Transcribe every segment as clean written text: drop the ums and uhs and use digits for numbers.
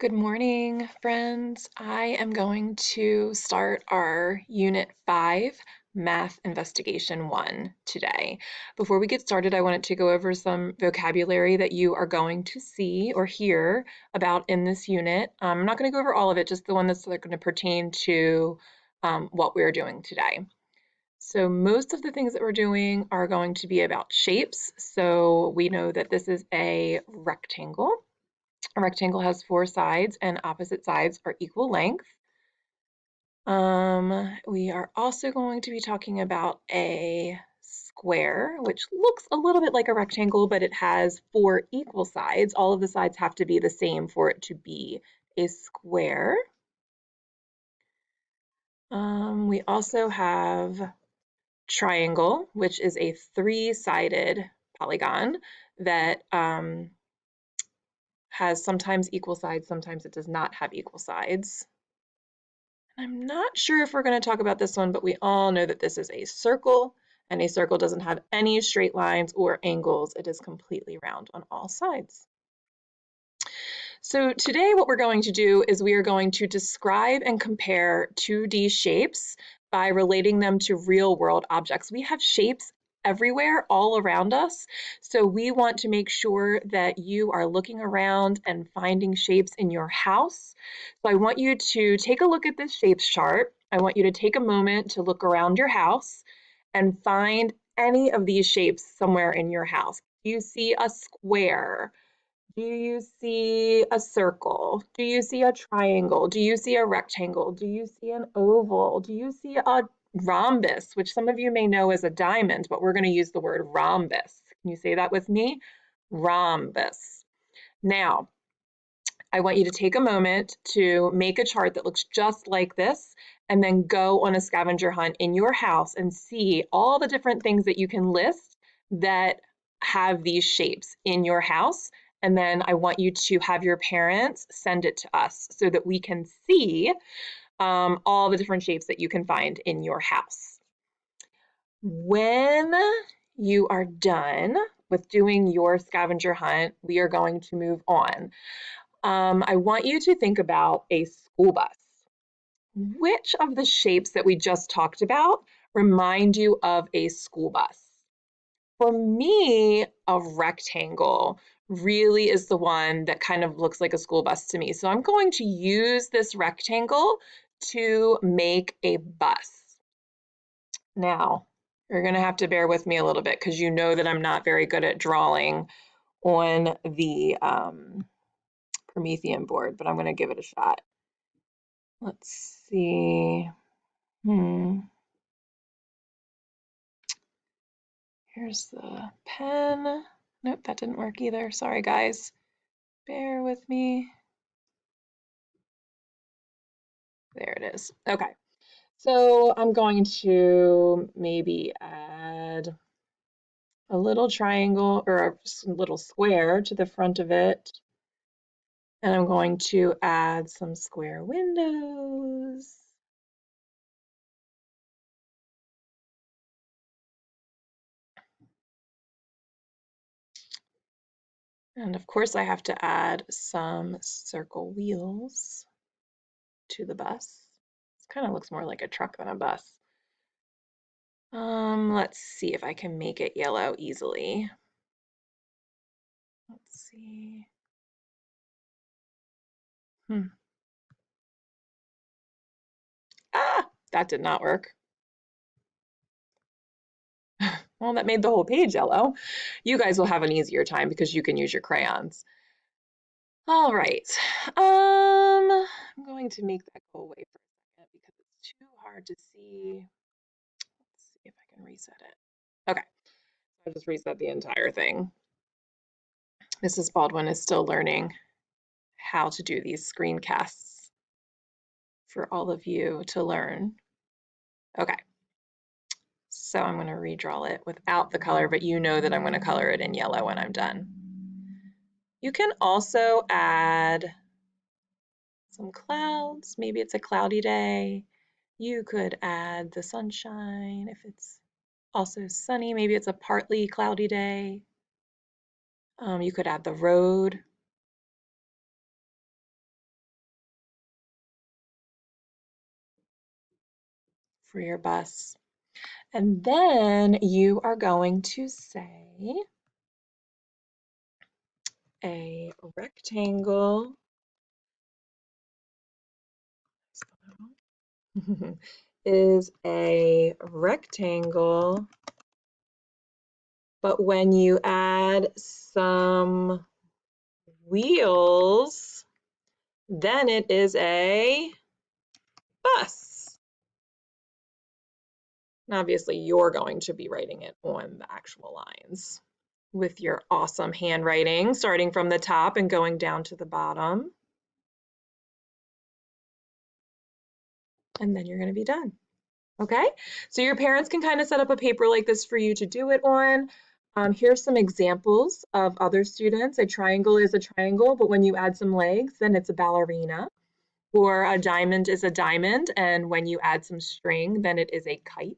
Good morning, friends. I am going to start our Unit 5 Math Investigation 1 today. Before we get started, I wanted to go over some vocabulary that you are going to see or hear about in this unit. I'm not going to go over all of it, just the one that's going to pertain to what we're doing today. So most of the things that we're doing are going to be about shapes. So we know that this is a rectangle. A rectangle has four sides and opposite sides are equal length. We are also going to be talking about a square, which looks a little bit like a rectangle, but it has four equal sides. All of the sides have to be the same for it to be a square. We also have triangle, which is a three-sided polygon that has sometimes equal sides, sometimes it does not have equal sides. I'm not sure if we're going to talk about this one, but we all know that this is a circle, and a circle doesn't have any straight lines or angles. It is completely round on all sides. So today what we're going to do is we are going to describe and compare 2D shapes by relating them to real world objects. We have shapes everywhere, all around us. So we want to make sure that you are looking around and finding shapes in your house. So I want you to take a look at this shapes chart. I want you to take a moment to look around your house and find any of these shapes somewhere in your house. Do you see a square? Do you see a circle? Do you see a triangle? Do you see a rectangle? Do you see an oval? Do you see a rhombus, which some of you may know as a diamond, but we're going to use the word rhombus. Can you say that with me? Rhombus. Now, I want you to take a moment to make a chart that looks just like this and then go on a scavenger hunt in your house and see all the different things that you can list that have these shapes in your house. And then I want you to have your parents send it to us so that we can see all the different shapes that you can find in your house. When you are done with doing your scavenger hunt, we are going to move on. I want you to think about a school bus. Which of the shapes that we just talked about remind you of a school bus? For me, a rectangle really is the one that kind of looks like a school bus to me. So I'm going to use this rectangle to make a bus. Now, you're going to have to bear with me a little bit because you know that I'm not very good at drawing on the Promethean board, but I'm going to give it a shot. Let's see. Here's the pen. Nope, that didn't work either. Sorry, guys. Bear with me. There it is. Okay. So I'm going to maybe add a little triangle or a little square to the front of it. And I'm going to add some square windows. And of course, I have to add some circle wheels to the bus. This kind of looks more like a truck than a bus. Let's see if I can make it yellow easily. Let's see. Ah, that did not work. Well, that made the whole page yellow. You guys will have an easier time because you can use your crayons. All right. I'm going to make that go away for a second because it's too hard to see. Let's see if I can reset it. Okay. I just reset the entire thing. Mrs. Baldwin is still learning how to do these screencasts for all of you to learn. Okay. So I'm going to redraw it without the color, but you know that I'm going to color it in yellow when I'm done. You can also add some clouds. Maybe it's a cloudy day. You could add the sunshine if it's also sunny. Maybe it's a partly cloudy day. You could add the road. for your bus. And then you are going to say a rectangle is a rectangle, but when you add some wheels, then it is a bus. And obviously, you're going to be writing it on the actual lines with your awesome handwriting, starting from the top and going down to the bottom. And then you're going to be done. Okay, so your parents can kind of set up a paper like this for you to do it on. Here's some examples of other students. A triangle is a triangle, but when you add some legs, then it's a ballerina. Or a diamond is a diamond, and when you add some string, then it is a kite.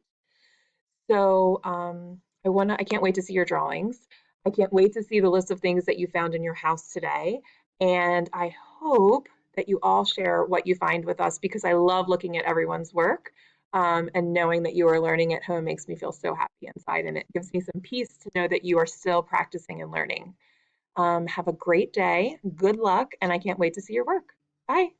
So I can't wait to see your drawings. I can't wait to see the list of things that you found in your house today. And I hope that you all share what you find with us because I love looking at everyone's work. And knowing that you are learning at home makes me feel so happy inside, and it gives me some peace to know that you are still practicing and learning. Have a great day, good luck, and I can't wait to see your work. Bye.